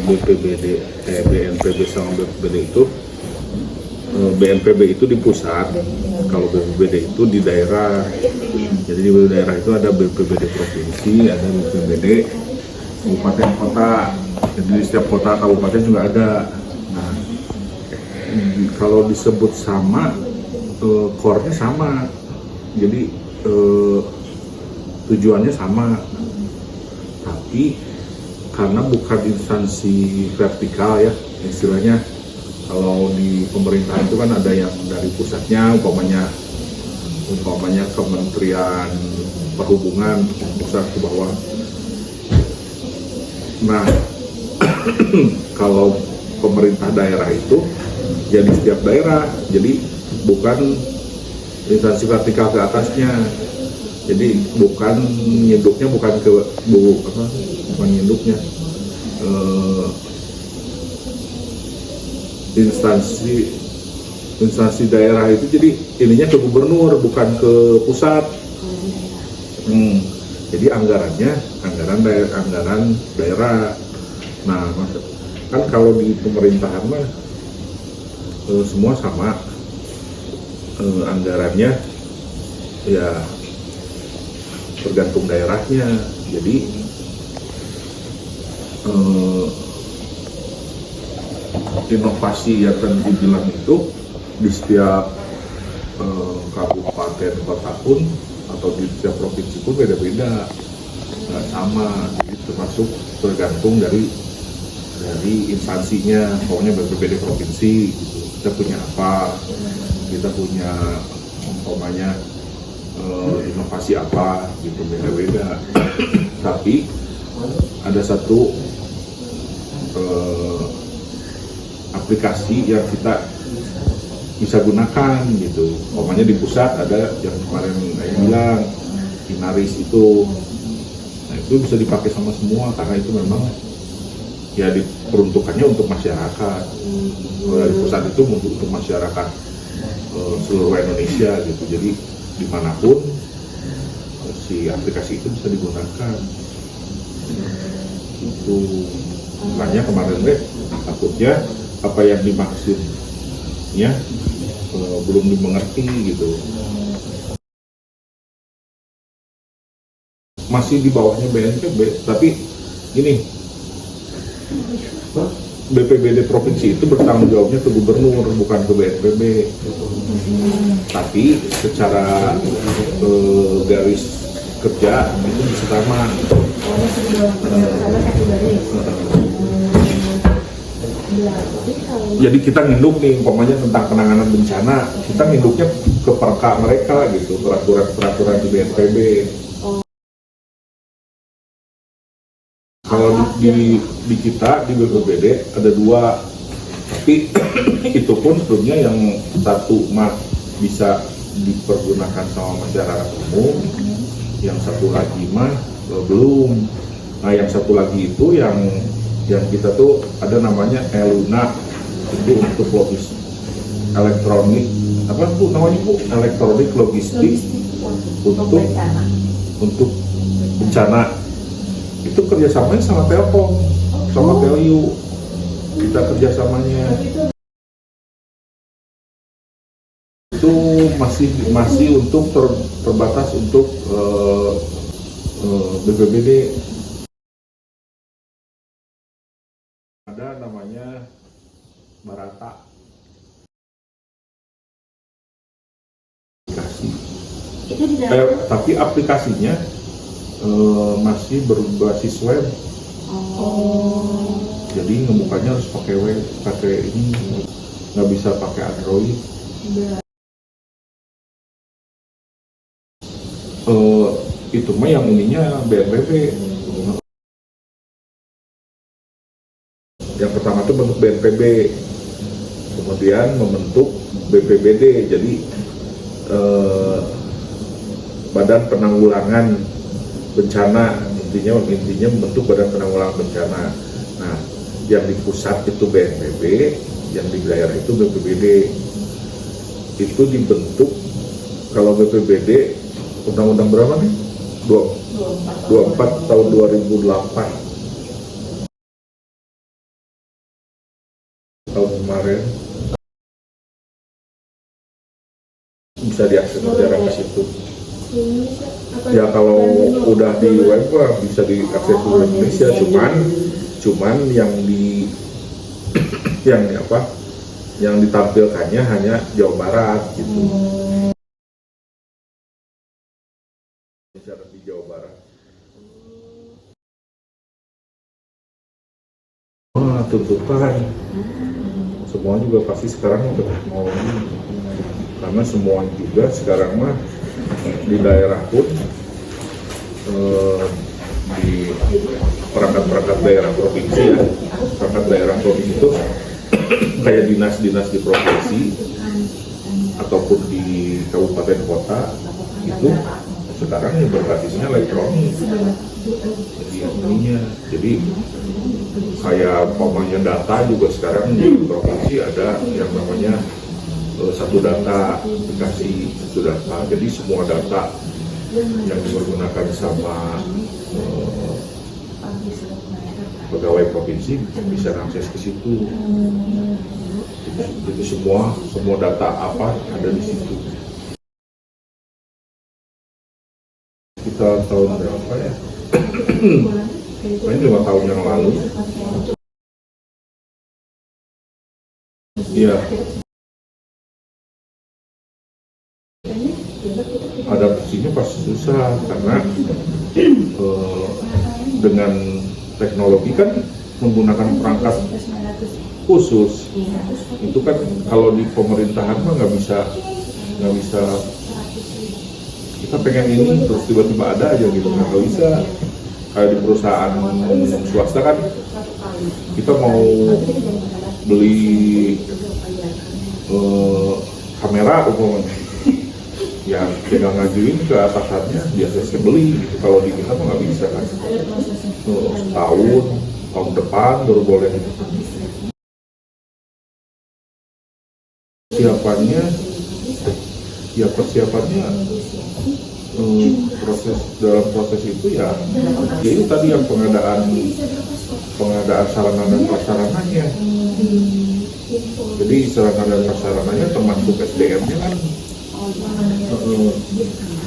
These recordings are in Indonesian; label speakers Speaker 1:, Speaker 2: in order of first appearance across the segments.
Speaker 1: BPBD, BNPB sama BPBD itu, BNPB itu di pusat, kalau BPBD itu di daerah. Jadi di daerah itu ada BPBD provinsi, ada BPBD kabupaten kota. Jadi di setiap kota kabupaten juga ada. Nah, kalau disebut sama, core-nya sama. Jadi tujuannya sama, tapi karena bukan instansi vertikal ya istilahnya. Kalau di pemerintahan itu kan ada yang dari pusatnya, umpamanya Kementerian Perhubungan pusat ke bawah. Nah, kalau pemerintah daerah itu jadi setiap daerah, jadi bukan instansi vertikal ke atasnya. Jadi bukan nyinduknya, bukan nyinduknya, instansi daerah itu jadi ininya ke gubernur, bukan ke pusat. Jadi anggaran daerah. Nah, kan kalau di pemerintahan mah semua sama, anggarannya ya tergantung daerahnya. Jadi inovasi yang tadi dibilang itu di setiap kabupaten kota pun atau di setiap provinsi pun beda-beda, nggak sama. Jadi termasuk tergantung dari instansinya. Pokoknya BPBD provinsi gitu, kita punya apa, kita punya umpamanya inovasi apa gitu, beda-beda. Tapi ada satu aplikasi yang kita bisa gunakan gitu. Umpamanya di pusat ada yang kemarin saya bilang Inaris itu. Nah, itu bisa dipakai sama semua karena itu memang ya diperuntukannya untuk masyarakat. Dari pusat itu untuk masyarakat seluruh Indonesia gitu. Jadi dimanapun si aplikasi itu bisa digunakan. Itu makanya kemarin takutnya apa yang dimaksudnya belum dimengerti gitu. Masih di bawahnya BNPB, tapi gini, BPBD provinsi itu bertanggung jawabnya ke gubernur, bukan ke BNPB. Tapi secara garis kerja itu bisa sama. Jadi kita nginduk nih, umpamanya tentang penanganan bencana, kita nginduknya ke perka mereka gitu, peraturan di BNPB. Kalau di kita di BPBD ada dua, tapi itu pun sebelumnya yang satu mah bisa dipergunakan sama masyarakat umum, yang satu lagi mah belum. Nah, yang satu lagi itu yang kita tuh ada namanya ELUNA, itu untuk logistik elektronik, apa bu namanya bu, elektronik logistik untuk bencana. Itu kerjasamanya sama Telkom, sama Teliu, kita kerjasamanya. Itu masih untuk terbatas untuk BPBD. Ada namanya Barata. Tapi aplikasinya masih berbasis web. Jadi ngebukanya harus pakai web, pakai ini, nggak bisa pakai Android. Itu mah yang ininya BNPB. Yang pertama itu bentuk BNPB, kemudian membentuk BPBD, jadi Badan Penanggulangan Bencana, intinya membentuk Badan Penanggulangan Bencana. Nah, yang di pusat itu BNPB, yang di daerah itu BPBD. Itu dibentuk, kalau BPBD undang-undang berapa nih? 24 tahun 2008. kemarin bisa diakses masyarakat itu. Ya kalau udah di web bisa diakses seluruh Indonesia, cuman yang yang ditampilkannya hanya Jawa Barat gitu. Di Jawa Barat. Wah, tuntutan. Semua juga pasti sekarang udah mau, karena semua juga sekarang mah di daerah pun di perangkat daerah provinsi ya, perangkat daerah provinsi itu kayak dinas-dinas di provinsi ataupun di kabupaten kota itu sekarang ya berbasisnya elektronik. Jadi kayak pokoknya data juga sekarang di provinsi ada yang namanya satu data, aplikasi satu data. Jadi semua data yang digunakan sama pegawai provinsi bisa akses ke situ. Jadi semua data apa ada di situ. Kita tahun berapa ya? Ini 5 tahun yang lalu. Iya. Adaptasinya pasti susah karena dengan teknologi kan menggunakan perangkat khusus. Itu kan kalau di pemerintahan mah nggak bisa kita pengen ini terus tiba-tiba ada aja gitu, nggak bisa. Kayak di perusahaan swasta kan kita mau beli kamera umpamanya ya tinggal ngajuin ke atasannya, biasanya beli gitu. Kalau di kita mah nggak bisa kan, tahun depan baru boleh. Persiapannya dalam proses itu ya itu tadi yang pengadaan sarana dan prasarananya. Jadi sarana dan prasarananya termasuk SDM-nya kan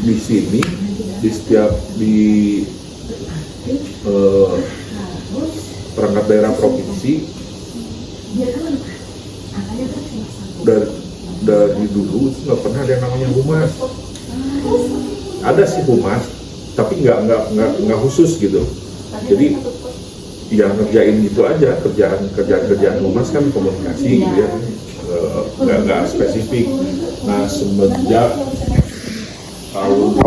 Speaker 1: di sini di perangkat daerah provinsi dari dulu itu nggak pernah ada yang namanya humas. Ada sih humas, tapi nggak khusus gitu. Jadi ya ngerjain gitu aja, kerjaan humas kan komunikasi gitu ya, nggak spesifik. Nah semenjak tahun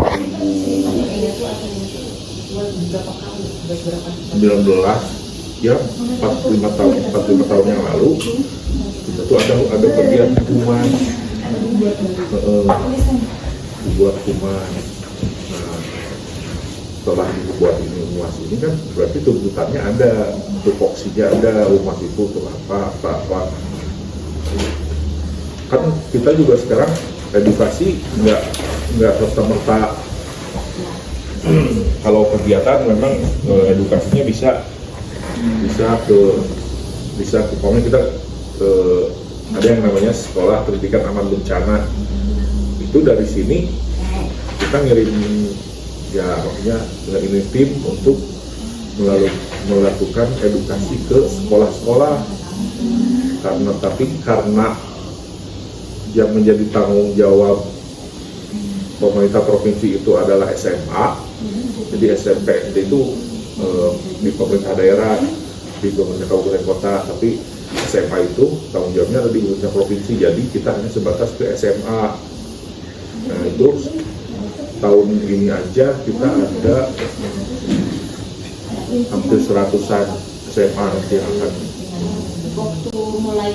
Speaker 1: 2019 ya 45 tahun yang lalu kita tuh ada bagian humas, buat humas. Nah setelah dibuat ini humas ini kan berarti tuntutannya ada, tupoksinya ada, humas itu tuh apa. Kan kita juga sekarang edukasi nggak serta-merta kalau kegiatan memang edukasinya bisa ke pokoknya kita ada yang namanya sekolah pendidikan aman bencana. Itu dari sini kita ngirim ya maksudnya ini tim untuk melakukan edukasi ke sekolah-sekolah, karena yang menjadi tanggung jawab pemerintah provinsi itu adalah SMA. Jadi SMP itu di pemerintah daerah, di pemerintah kabupaten kota, tapi SMA itu tanggung jawabnya ada di pemerintah provinsi. Jadi kita hanya sebatas ke SMA. Nah itu tahun ini aja kita ada hampir 100-an SMA nanti yang akan.
Speaker 2: Waktu mulai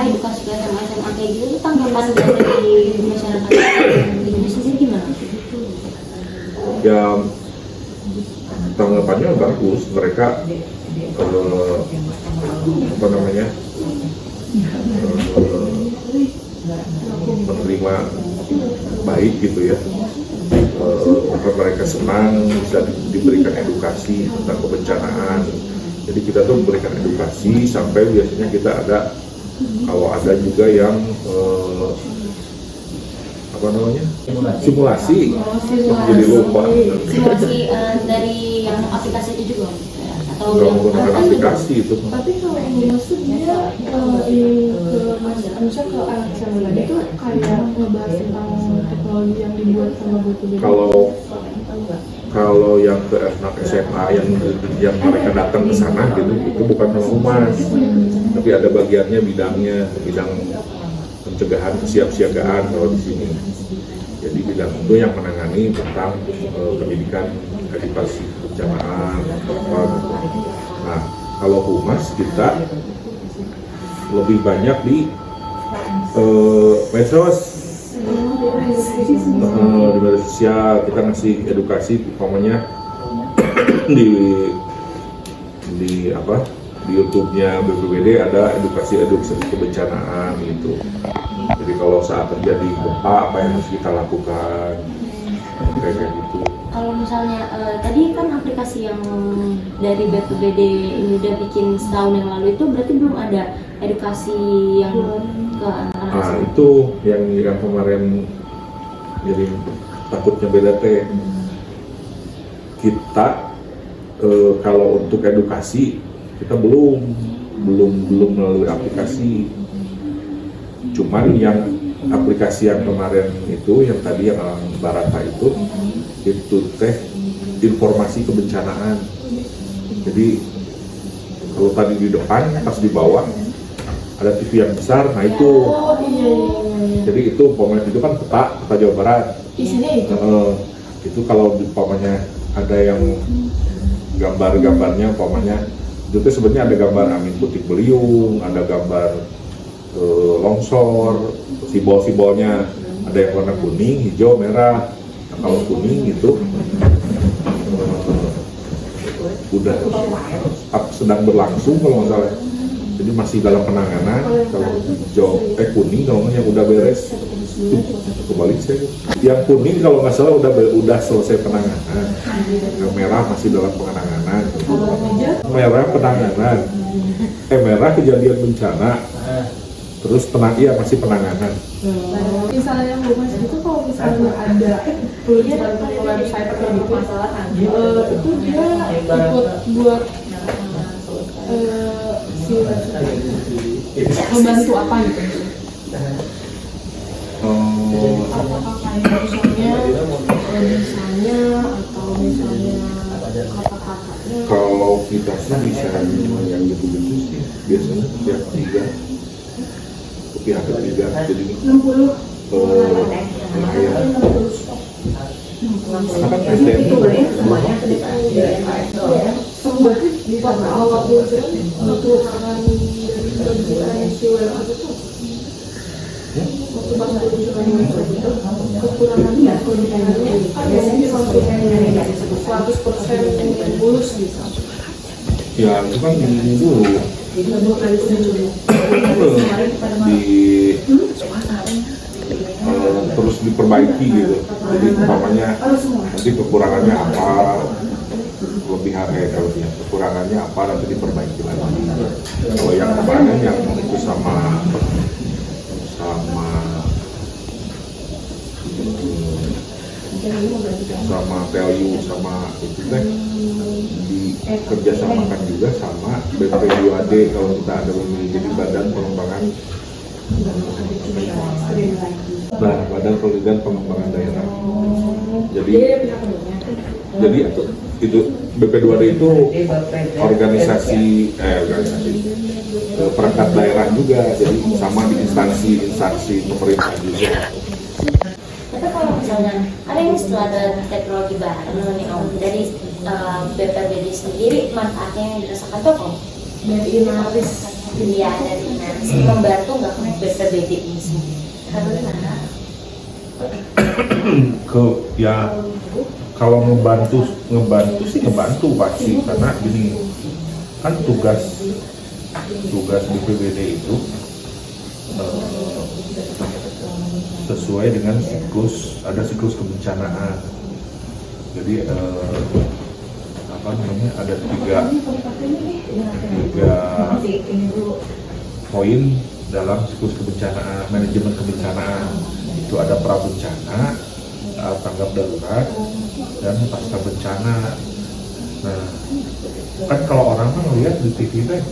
Speaker 2: edukasi ke SMA kayak gitu tuh tanggapan dari masyarakat Indonesia sih gimana?
Speaker 1: Ya tanggapannya bagus, mereka menerima baik gitu ya. Mereka senang bisa diberikan edukasi tentang kebencanaan. Jadi kita tuh memberikan edukasi sampai biasanya kita ada Kalau ada juga yang apa namanya, simulasi, jadi lupa.
Speaker 2: Simulasi dari yang aplikasi itu juga atau
Speaker 1: Nggak
Speaker 2: yang
Speaker 1: menggunakan aplikasi itu.
Speaker 3: Tapi kalau maksudnya maksudnya ke anak SMA itu kayak ngebahas tentang teknologi yang dibuat sama BPBD.
Speaker 1: Kalau yang ke anak SMA yang mereka datang ke sana gitu, itu bukan sama humas, tapi ada bagiannya bidang pencegahan kesiapsiagaan kalau di sini. Jadi bidang itu yang menangani tentang pendidikan edukasi kebencanaan apa gitu. Nah, kalau humas kita lebih banyak di medsos, di media sosial kita ngasih edukasi, umpamanya di apa, di YouTube-nya BPBD ada edukasi kebencanaan gitu. Jadi kalau saat terjadi gempa apa yang harus kita lakukan, kayak gitu.
Speaker 2: kalau misalnya tadi kan aplikasi yang dari BPBD ini udah bikin setahun yang lalu itu berarti belum ada edukasi yang ke anak-anak.
Speaker 1: Nah itu yang kemarin jadi takutnya beda teh. Kita kalau untuk edukasi kita belum melalui aplikasi. Cuman yang aplikasi yang kemarin itu, yang tadi yang Barata itu teh informasi kebencanaan. Jadi kalau tadi di depan, pas di bawah ada TV yang besar, nah itu. Jadi itu umpamanya itu kan peta Jawa Barat.
Speaker 3: Isinya itu.
Speaker 1: Itu kalau umpamanya ada yang gambar-gambarnya, umpamanya itu tuh sebenarnya ada gambar angin puting beliung, ada gambar longsor, simbol-simbolnya ada yang warna kuning, hijau, merah. Nah, kalau kuning itu udah sedang berlangsung kalau nggak salah, jadi masih dalam penanganan. Kalau hijau kuning kalau yang udah beres, kebalik saya. Yang kuning kalau nggak salah udah selesai penanganan, yang merah masih dalam penanganan. Merah penanganan, merah kejadian bencana. Terus masih penanganan.
Speaker 3: Misalnya yang humas itu kalau misalnya ada peluncuran website kayak gitu, itu dia ikut buat membantu apa gitu? Apakah kayak misalnya atau misalnya kata-katanya?
Speaker 1: Kalau kita sih bisa yang gitu-gitu sih biasanya tiap tiga. Pihak ketiga, jadi nelayan. Karena kan SDM itu
Speaker 3: berarti di awal untuk kekurangannya biasanya 100% lulus gitu.
Speaker 1: ya itu kan ini dulu terus diperbaiki gitu. Jadi umpamanya nanti kekurangannya apa, kekurangannya apa nanti diperbaiki lagi. Kalau yang kemarin yang itu sama value sama itu teh dikerjasamakan juga sama BP2AD kalau kita ada memilih, jadi Badan Pengembangan Badan Pengembangan Daerah. Jadi itu BP2AD itu organisasi perangkat daerah juga, jadi sama di instansi pemerintah juga.
Speaker 2: Tapi kalau misalnya ada yang setelah ada teknologi baru nih Om, dari BPBD sendiri manfaatnya yang dirasakan tuh Om?
Speaker 3: Dari Inaris.
Speaker 2: Iya, dari Inaris membantu nggak ke BPBD ini sendiri?
Speaker 1: Kalau ngebantu sih ngebantu pasti, karena gini kan tugas BPBD itu sesuai dengan ada siklus kebencanaan. Jadi ada tiga poin dalam siklus kebencanaan, manajemen kebencanaan. Itu ada prabencana, tanggap darurat, dan pasca bencana. Nah, kan kalau orang mah ngeliat di TV teh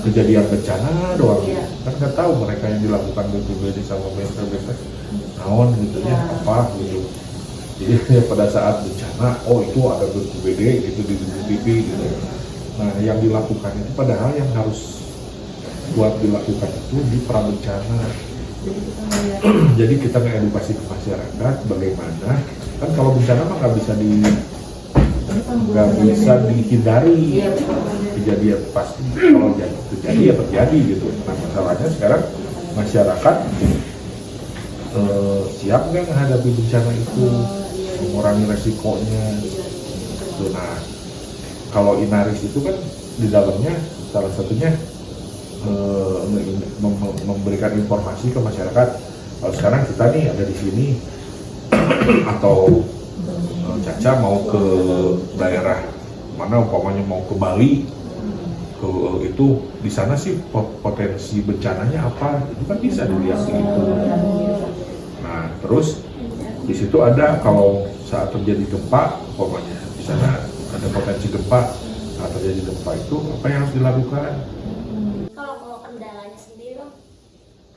Speaker 1: kejadian bencana doang, kan nggak tahu mereka yang dilakukan BPBD sama BPBD naon gitu ya, apa gitu. Jadi pada saat bencana, oh itu ada BPBD gitu di TV gitu. Nah, yang dilakukan itu padahal yang harus buat dilakukan itu di prabencana. Jadi kita mengedukasi ke masyarakat bagaimana, kan kalau bencana mah nggak bisa dihindari kejadian, pasti kalau terjadi ya terjadi gitu. Nah, masalahnya sekarang masyarakat siap nggak menghadapi bencana itu, mengurangi resikonya gitu. Nah, kalau Inaris itu kan di dalamnya salah satunya memberikan informasi ke masyarakat. Kalau sekarang kita nih ada di sini atau Caca mau ke daerah mana, umpamanya mau ke Bali, itu di sana sih potensi bencananya apa, itu kan bisa dilihat gitu. Nah, terus di situ ada kalau saat terjadi gempa, umpamanya di sana ada potensi gempa, saat terjadi gempa itu apa yang harus dilakukan?
Speaker 2: Kalau kendalanya sendiri loh,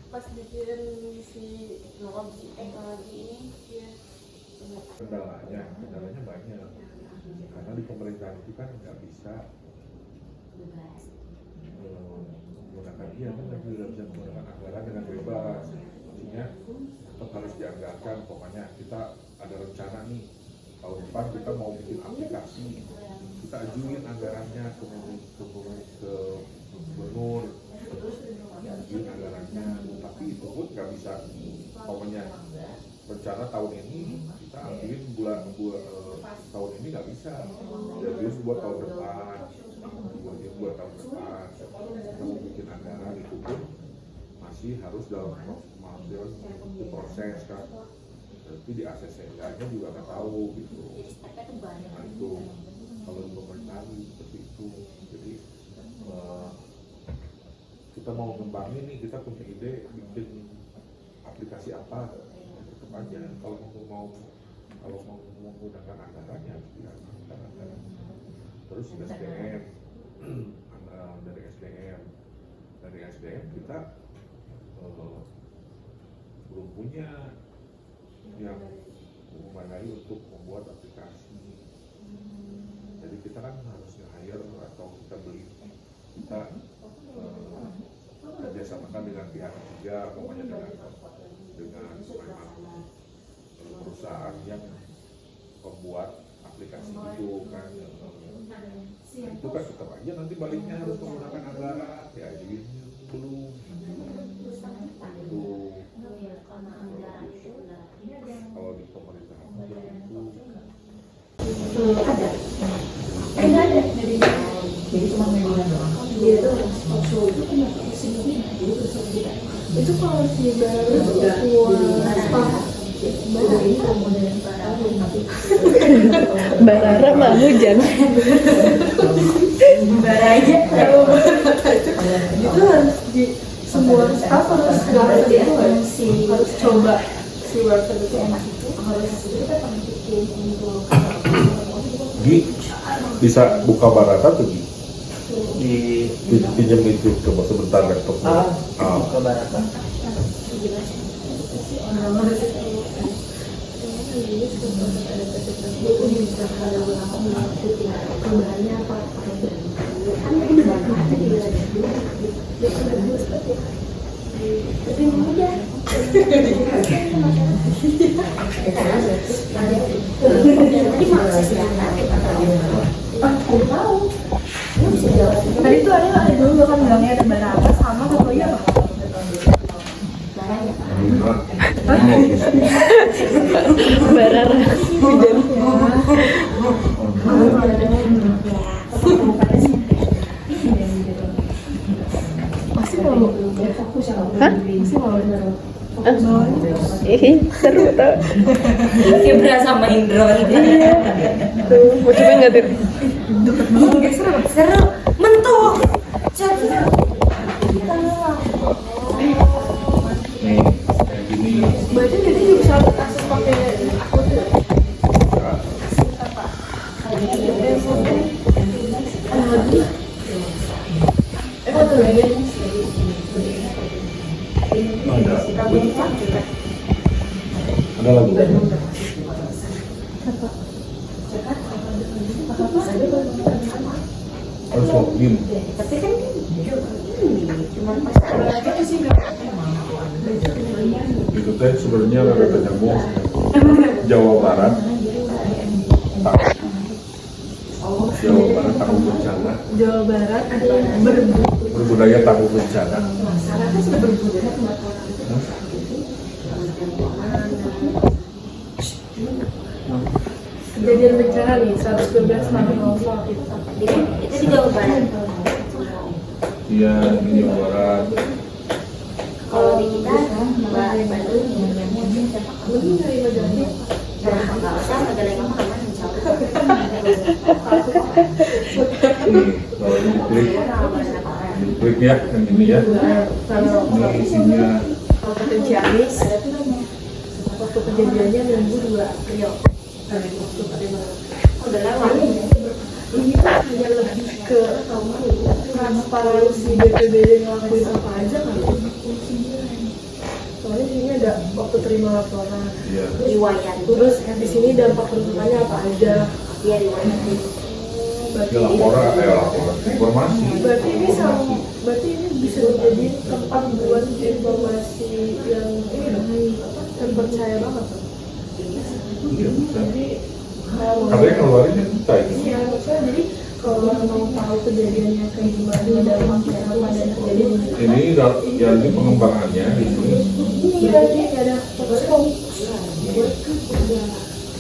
Speaker 3: Pas bikin si teknologi ini, ya.
Speaker 1: Kendalanya banyak, karena di pemerintahan itu kan nggak bisa menggunakan kan tidak bisa menggunakan anggaran dengan bebas. Artinya tetap harus dianggarkan. Pokoknya kita ada rencana nih tahun depan kita mau bikin aplikasi, kita ajuin anggarannya ke gubernur, ajuin anggarannya. Tapi itu pun nggak bisa, pokoknya rencana tahun ini kita ambilin tahun ini nggak bisa, jadi buat tahun depan, buat tahun depan. Kita mau bikin anggaran itu pun masih harus dalam proses kan, berarti di ACC-nya juga nggak tahu gitu. Nah itu kalau di pemerintahan seperti itu. Jadi kita mau ngembangin nih, kita punya ide bikin aplikasi apa, tetap aja kalau mau menggunakan anggarannya harus dianggarkan anggaran. Terus SDM, dari SDM kita belum punya yang memadai untuk membuat aplikasi. Jadi kita kan harus nge-hire atau kita beli, kita kerjasamakan dengan pihak ketiga, pokoknya dengan memang perusahaan yang membuat aplikasi itu kan. Nah, itu kan tetap aja nanti baliknya harus menggunakan anggaran, ya jadi belum itu. Kalau di pemerintahan itu
Speaker 3: ada jadi cuma median doang. Dia tuh itu kalau si baru
Speaker 4: Barara mah hujan.
Speaker 2: bara aja.
Speaker 3: Itu harus di semua staff harus harus coba si website itu enak, itu harus kita bikin untuk
Speaker 1: bisa buka Barata tuh
Speaker 5: di
Speaker 1: pinjam itu coba sebentar laptopnya.
Speaker 5: ke Barata.
Speaker 3: perubahannya apa
Speaker 2: Lebih mudah.
Speaker 3: tadi itu ada dulu kan bilangnya ada Barata sama satunya apa?
Speaker 4: Barara hujan.
Speaker 3: Masih mau fokus ya?
Speaker 4: Hah?
Speaker 3: Masih mau
Speaker 4: Ih, seru tau.
Speaker 2: Kayak berasa main drone.
Speaker 4: Tuh, mau coba nggak tuh?
Speaker 2: Seru, mentok. Jadi
Speaker 1: Harus login.
Speaker 2: Tapi kan cuma pas
Speaker 3: Itu sih nggak
Speaker 1: Itu teh sebenarnya rada nyambung Jawa Barat. Jawa Barat tahu bencana.
Speaker 3: Jawa Barat ada
Speaker 1: Berbudaya tahu bencana.
Speaker 3: masyarakatnya sudah berbudaya. Kejadian bencana nih 112 tahun Allah
Speaker 2: itu di Jawa Barat.
Speaker 1: Iya, di Jawa Barat.
Speaker 2: Kalau di kita Mbak Bandung
Speaker 3: belum nerima jadi
Speaker 2: nggak usah Majalengka mah aman insya Allah.
Speaker 1: Nih, kalau di klik ya, yang ini ya.
Speaker 3: kalau
Speaker 1: Ini isinya
Speaker 3: ke Ciamis waktu kejadiannya minggu 2 April waktu terima udah lama ini tuh hanya lebih ke transparansi BPBD ngelakuin apa aja kan soalnya di sini ada waktu terima laporan
Speaker 1: ya.
Speaker 2: Riwayat
Speaker 3: terus di sini dampak kerusakannya apa aja
Speaker 2: dia riwayat
Speaker 3: berarti
Speaker 1: Ya laporan, informasi.
Speaker 3: berarti ini berarti ini bisa menjadi tempat buat informasi yang ini dong, terpercaya banget kan?
Speaker 1: Iya bisa.
Speaker 3: Jadi kalau
Speaker 1: Ada yang ngeluarin kita ini.
Speaker 3: iya maksudnya jadi kalau mau tahu kejadiannya kayak gimana dampaknya apa dan kejadian
Speaker 1: Ini yang ini pengembangannya ini.
Speaker 3: iya jadi ada posko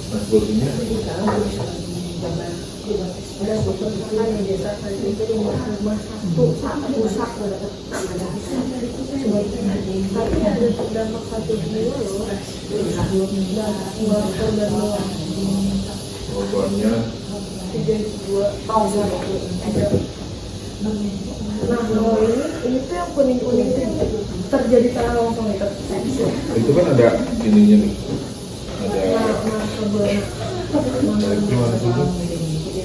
Speaker 1: Nah sebelumnya
Speaker 3: ada keputusan yang desa kali itu rumah satu rusak tapi ada terdampak 1 jiwa loh dan 2 korban luar
Speaker 1: korbannya
Speaker 3: 3 nah kalau ini tuh yang kuning-kuning itu terjadi tanah longsor itu
Speaker 1: itu kan ada ininya nih. Ada
Speaker 3: nah
Speaker 1: dari gimana dulu?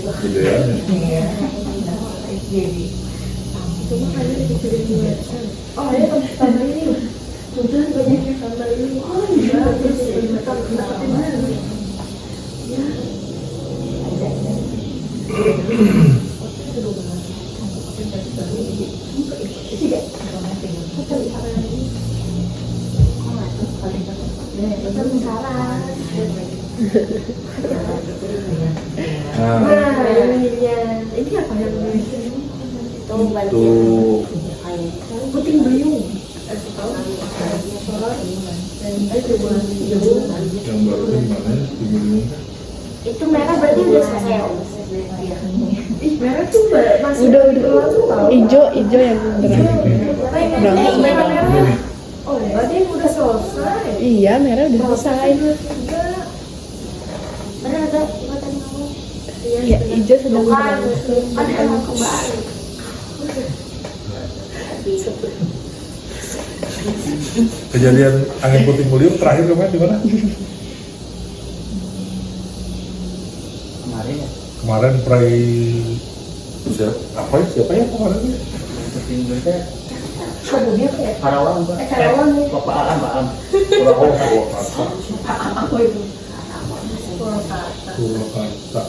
Speaker 1: Budayanya.
Speaker 3: cuma hanya dikecilin di website oh ya tambah ini udah banyak tambah ini oh iya terus deketin mana ya
Speaker 1: Nah,
Speaker 3: nah ininya ini apa yang
Speaker 2: itu balik
Speaker 1: itu
Speaker 3: puting beliung tahu motoran dan dia coba beliung
Speaker 1: yang baru itu gimana ya? Dimulai.
Speaker 2: itu mereka berarti udah selesai ya?
Speaker 3: ih merah tuh masih
Speaker 4: Udah.
Speaker 3: berlangsung tahu
Speaker 4: Ijo yang berangkat.
Speaker 3: merah merah oh enggak dia udah selesai
Speaker 4: Iya, merah udah selesai.
Speaker 3: enggak
Speaker 2: Benar ada tadi ngomong
Speaker 4: Ya, ijo sedang
Speaker 2: bukan
Speaker 4: berlangsung.
Speaker 2: ada yang kembali
Speaker 1: Kejadian angin puting beliung terakhir kemarin di mana?
Speaker 5: Kemarin ya,
Speaker 1: Kemarin apa ya? Siapa ya kemarin?
Speaker 5: seperti itu
Speaker 3: sebelumnya kayak
Speaker 5: Karawang Pak.
Speaker 3: Karawang ya.
Speaker 5: Bapak Alam, Pak Alam.
Speaker 1: Purwakarta.
Speaker 3: apa itu Purwakarta
Speaker 1: Purwakarta.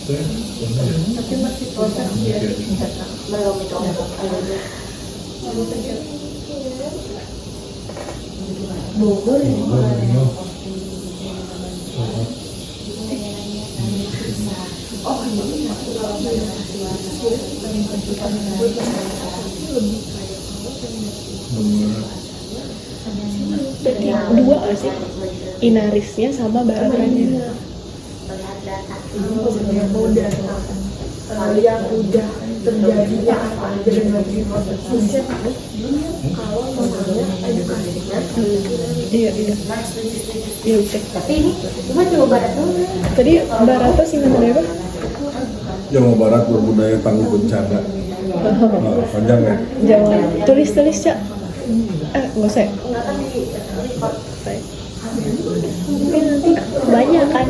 Speaker 1: Mana ya?
Speaker 3: tapi masih proses ya
Speaker 2: belum itu
Speaker 3: Bogor ya oh ini
Speaker 4: Berarti dua nggak sih? Inarisnya sama baratnya.
Speaker 3: yang udah yang udah terjadinya apa aja dan lagi prosesnya kalau misalnya edukasinya
Speaker 4: Iya. Iya, cek.
Speaker 2: tapi ini cuma Jawa Barat dulu
Speaker 4: Tadi Barata singkatan apa?
Speaker 1: Jawa Barat berbudaya tangguh bencana. Nah, panjang ya?
Speaker 4: Jawa. Tulis, Cak. Nggak usah. Mungkin nanti banyak kan.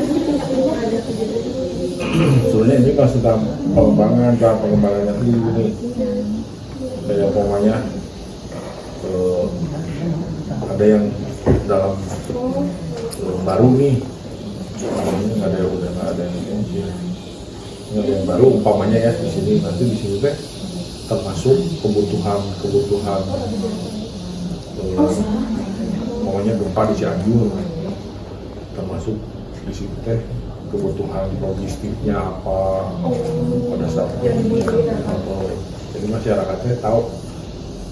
Speaker 1: Sebenarnya ini kasih tahap pengembangannya ini kayak pokoknya ada yang dalam baru nih, ada yang udah nggak ada yang Ini ada yang baru umpamanya ya di sini, nanti di sini teh termasuk kebutuhan umpamanya gempa di Cianjur, termasuk di situ teh kebutuhan logistiknya apa pada saat jadi masyarakatnya tahu.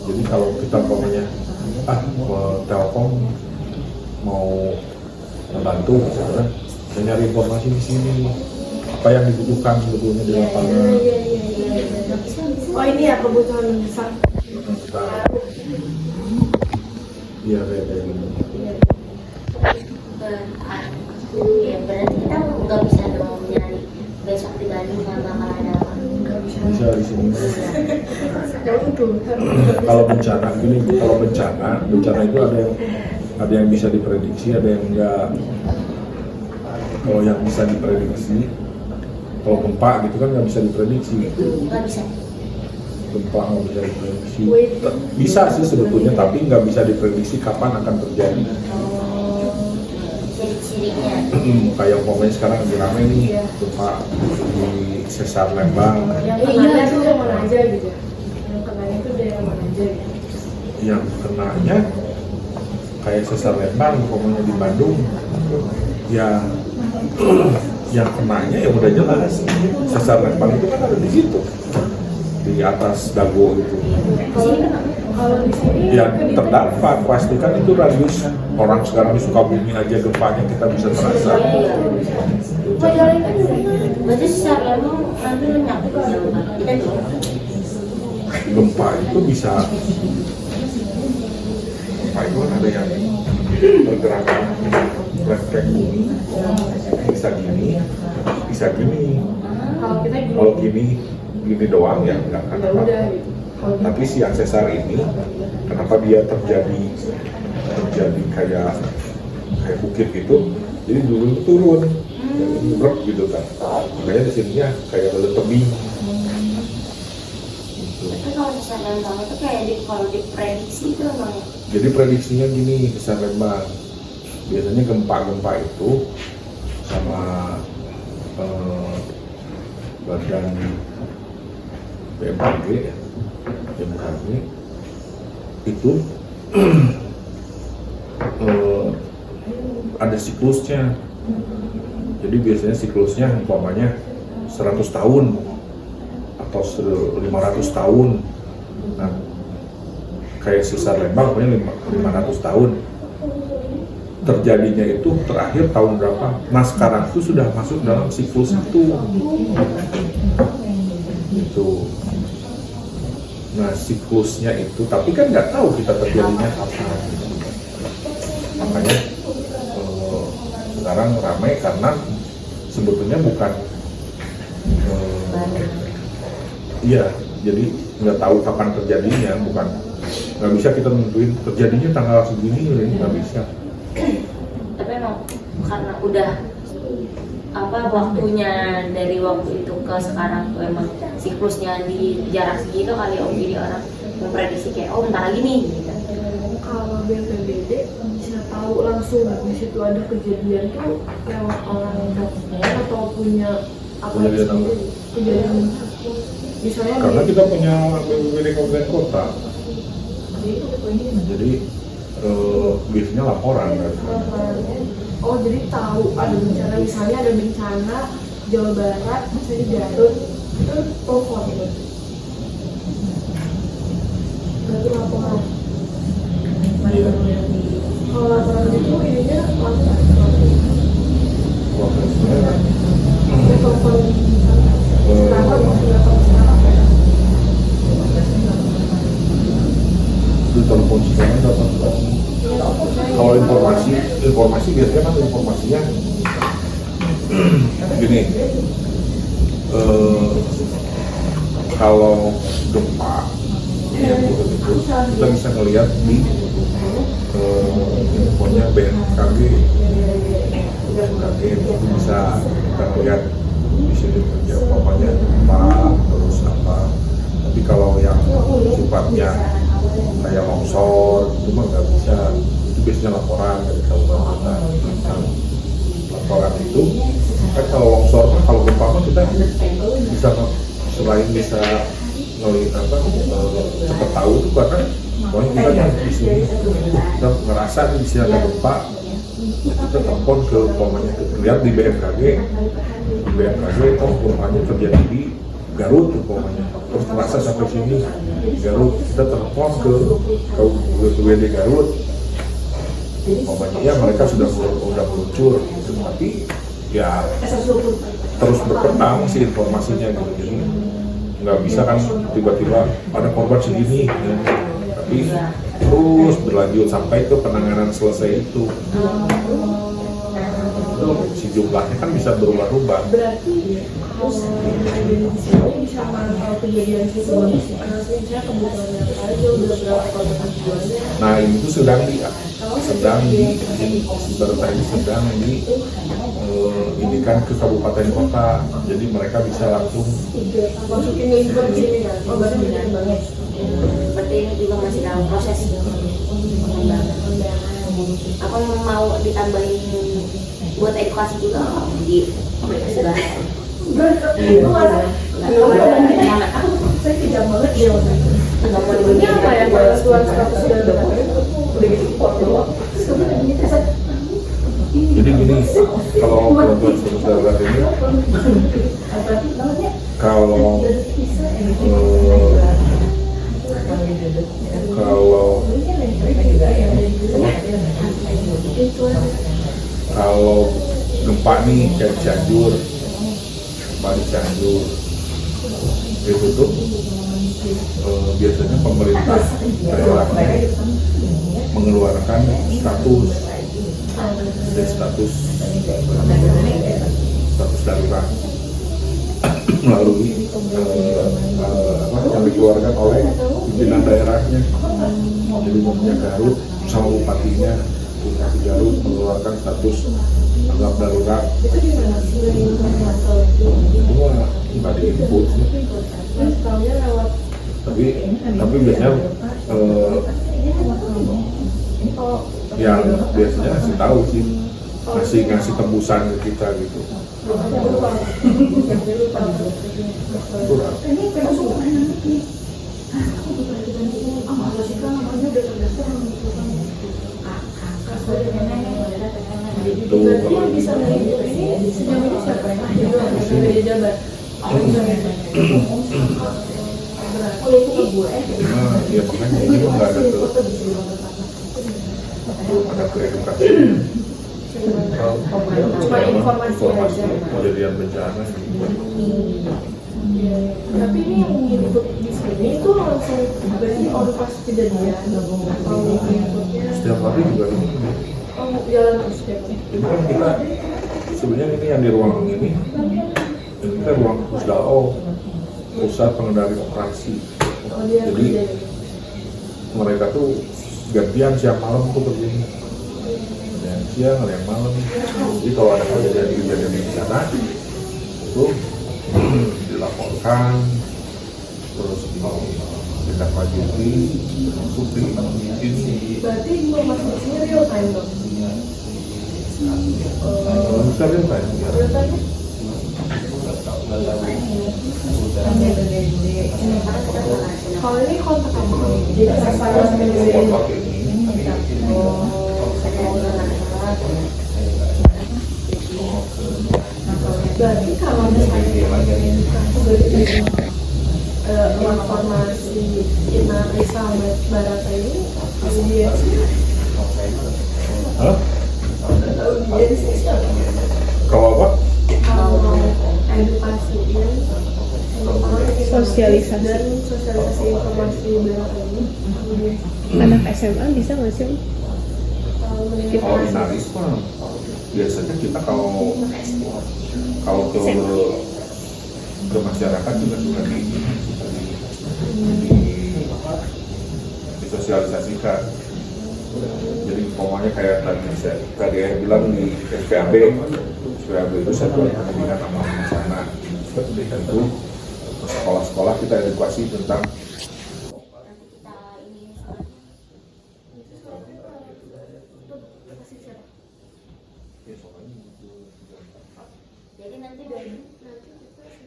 Speaker 1: Jadi kalau kita umpamanya Telkom mau membantu, misalnya, saya nyari informasi di sini apa yang dibutuhkan sebetulnya di lapangan.
Speaker 3: Oh ini ya kebutuhan mendesak.
Speaker 1: Iya kayak gitu.
Speaker 2: Ya berarti kita nggak bisa dong nyari besok di Bandung nggak bakal ada.
Speaker 1: Bisa di sini.
Speaker 3: Jauh tuh.
Speaker 1: Kalau bencana gini, kalau bencana itu ada yang bisa diprediksi, ada yang enggak. Kalau yang bisa diprediksi, kalau gempa gitu kan nggak bisa diprediksi.
Speaker 2: Nggak bisa.
Speaker 1: Gempa nggak bisa diprediksi. Bisa sih sebetulnya, tapi nggak bisa diprediksi kapan akan terjadi.
Speaker 2: Ciri-cirinya.
Speaker 1: Kayak umpamanya sekarang lagi rame nih gempa di Sesar Lembang.
Speaker 3: Yang kenanya tuh yang mana aja gitu. Yang kenanya tuh daerah mana aja gitu.
Speaker 1: Yang kenanya kayak Sesar Lembang umpamanya di Bandung, ya yang kenanya ya udah jelas. Sesar Lembang itu kan ada di situ, di atas Dago itu.
Speaker 3: Kalau di sini
Speaker 1: Ya terdampak pasti kan, itu radius orang sekarang di Sukabumi aja gempanya kita bisa terasa.
Speaker 2: Berarti secara emang nanti lenyap
Speaker 1: Gempa itu bisa, gempa itu kan ada yang pergerakan refleks bumi, bisa gini, bisa gini.
Speaker 3: kalau kita gini,
Speaker 1: Kalau gini doang ya nggak akan
Speaker 3: ya
Speaker 1: apa.
Speaker 3: udah gitu.
Speaker 1: Tapi si yang sesar ini, kenapa dia terjadi kayak bukit gitu? Jadi dulu itu turun, brok gitu kan. Makanya di sininya kayak ada tebing. Gitu.
Speaker 2: tapi kalau misalnya Lembang itu kayak kalau diprediksi itu emang
Speaker 1: Jadi prediksinya gini, Sesar Lembang. Biasanya gempa-gempa itu sama badan BMKG ya, BMKG itu ada siklusnya. Jadi biasanya siklusnya umpamanya 100 tahun atau 500 tahun. Nah, kayak Sesar Lembang punya 500 tahun. Terjadinya itu terakhir tahun berapa? Nah sekarang itu sudah masuk dalam siklus itu. Itu. Nah siklusnya itu, tapi kan nggak tahu kita terjadinya kapan. Makanya sekarang ramai karena sebetulnya bukan. Iya, jadi nggak tahu kapan terjadinya, bukan. Nggak bisa kita nentuin terjadinya tanggal segini, nggak bisa.
Speaker 2: tapi emang karena udah waktunya dari waktu itu ke sekarang tuh emang siklusnya di jarak segitu kali om, jadi orang memprediksi kayak bentar lagi nih gitu.
Speaker 3: Kalau BPBD bisa tahu langsung di situ ada kejadian tuh lewat orang yang dokter atau punya
Speaker 1: Kejadian apa?
Speaker 3: sendiri. Kejadian misalnya
Speaker 1: Karena
Speaker 3: di-
Speaker 1: kita punya BPBD kabupaten kota, jadi biasanya laporan kan.
Speaker 3: Oh jadi tahu ada bencana, misalnya ada bencana Jawa Barat, misalnya di Garut, itu telepon. Berarti laporan. Kalau laporan itu ininya langsung
Speaker 1: Prosesnya
Speaker 3: ya telepon sekarang masih telepon sekarang.
Speaker 1: di telepon sekarang dapat. Kalau informasi biasanya kan informasinya gini. Kalau gempa yang itu kita bisa ngelihat di infonya BMKG itu bisa kita lihat di sini kerja umpamanya apa terus apa. Tapi kalau yang sifatnya kayak longsor itu mah nggak bisa, itu biasanya laporan dari kabupaten. Nah, laporan itu Kan kalau longsor mah, kalau gempa mah kita bisa selain bisa ngelihat apa cepet tahu tuh karena pokoknya kita kan di sini kita ngerasa nih di sini ada gempa, kita telepon ke umpamanya lihat di BMKG oh umpamanya terjadi di Garut umpamanya terus terasa sampai sini Garut, kita telepon ke BPBD Garut umpamanya ya mereka sudah meluncur tapi ya terus berkembang sih informasinya gitu, jadi nggak bisa kan tiba-tiba ada korban segini ya. Tapi terus berlanjut sampai ke penanganan selesai itu si jumlahnya kan bisa berubah-ubah.
Speaker 3: Berarti di sini bisa mantau kejadian situasi misalnya kebutuhan yang aja udah berapa korban jiwanya.
Speaker 1: Nah ini tuh sedang ini kan ke kabupaten kota, jadi mereka bisa langsung
Speaker 3: Masukin ke info di sini kan, oh berarti bisa banget.
Speaker 2: Berarti ini juga masih dalam proses pengembangan. Apa mau ditambahin buat edukasi juga di aplikasi baru?
Speaker 3: Itu masa saya tidak banget dia waktu itu.
Speaker 2: Nggak mau
Speaker 3: Ini
Speaker 2: dibagi
Speaker 3: apa ya bantuan 100 udah udah gitu foto.
Speaker 1: jadi gini, kalau bantuan sosial darurat ini kalau gempa nih kayak Cianjur, gempa di Cianjur itu tuh biasanya pemerintah daerahnya mengeluarkan status darurat melalui yang dikeluarkan oleh pimpinan daerahnya. Jadi punya Garut sama bupati Garut mengeluarkan status tanggap darurat. Itu mah nggak diinput sih. Tapi biasanya yang biasanya ngasih tahu sih, ngasih tembusan ke kita gitu. Gitu kalau
Speaker 3: Bisa ini sejauh ini siapa yang dari Jabar?
Speaker 1: ya makanya ini mah nggak ada ke edukasi.
Speaker 3: Cuma informasi aja.
Speaker 1: Kejadian bencana
Speaker 3: Tapi ini yang ngikut di sini itu langsung berarti on pas kejadian atau ngikutnya
Speaker 1: setiap hari juga ini.
Speaker 3: jalan terus setiap hari.
Speaker 1: Ini kan kita sebenarnya ini yang di ruang ini kita ruang pusdao, pusat pengendali operasi. Jadi mereka tuh gantian siang malam tuh begini. Ada yang siang, ada yang malam. Jadi kalau ada kejadian di sana itu dilaporkan, terus ditindaklanjuti, termasuk ini.
Speaker 3: Berarti informasi di sini real time dong.
Speaker 1: Bisa real time ya.
Speaker 3: Real time? Kalau ini kontak apa? Jadi saya
Speaker 1: Kontak ini
Speaker 3: berarti kalau misalnya informasi Inaris sama Barata ini audiens
Speaker 1: hah?
Speaker 3: audiens siapa?
Speaker 1: Kalau apa?
Speaker 3: Kalau mau edukasinya
Speaker 4: Sosialisasi.
Speaker 3: dan sosialisasi informasi Barata ini
Speaker 4: Anak SMA bisa nggak sih?
Speaker 1: Kalau Inaris mah biasanya kita kalau ke masyarakat juga suka disosialisasikan. Jadi pokoknya kayak tadi saya bilang di SPAB itu satuan pendidikan amal bencana. Itu sekolah-sekolah kita edukasi tentang
Speaker 2: Jadi nanti dari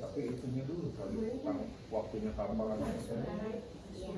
Speaker 1: Tapi itunya dulu kali, waktunya kapan?
Speaker 2: iya.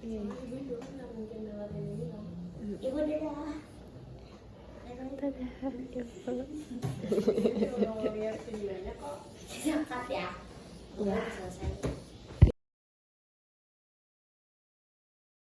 Speaker 3: Soalnya ibu juga kan nggak mungkin dengerin ini kan.
Speaker 2: Ibu dadah.
Speaker 4: Dadah.
Speaker 3: Jadi kalau mau lihat videonya kok
Speaker 2: Sikat ya. Udah selesai.